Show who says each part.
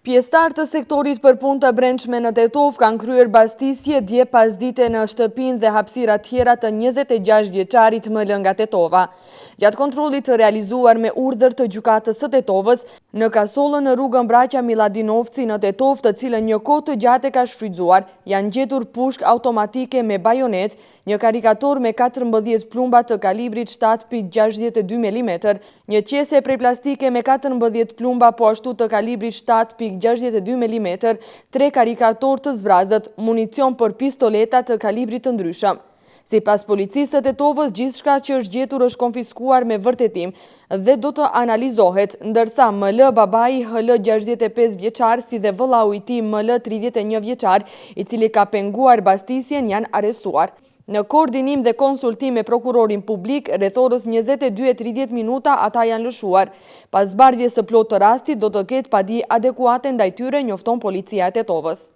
Speaker 1: Pjesëtar të sektorit për punë të brendshme në Tetov kanë kryer bastisje dje pasdite në shtëpinë dhe hapësira tjera të 26 vjeçarit ML nga Tetova. Gjatë kontrollit të realizuar me urdhër të gjykatës së Tetovës, në kasollën në rrugën Braqa Miladinovci në Tetov, të cilën një kohë të gjatë ka shfrytzuar, janë gjetur pushkë automatike me bajonet, një karikator me 14 plumba të kalibrit 7.62 mm, një qese prej plastike me 14 plumba po ashtu të kalibrit 7.62 mm, 3 karikator të zbrazët, municion për pistoleta të kalibrit të ndryshëm. Si pas policisë të Tetovës, gjithçka që është gjetur është konfiskuar me vërtetim dhe do të analizohet, ndërsa ML babai HL 65 vjeçar si dhe vëllau i tij ML 31 vjeçar, i cili ka penguar bastisjen, janë arrestuar. Në koordinim dhe konsultim me prokurorin publik, rreth orës 22:30 minuta ata janë lëshuar. Pas zbardhjes së plotë të rastit, do të ketë padi adekuate ndaj tyre, njofton policia e Tetovës.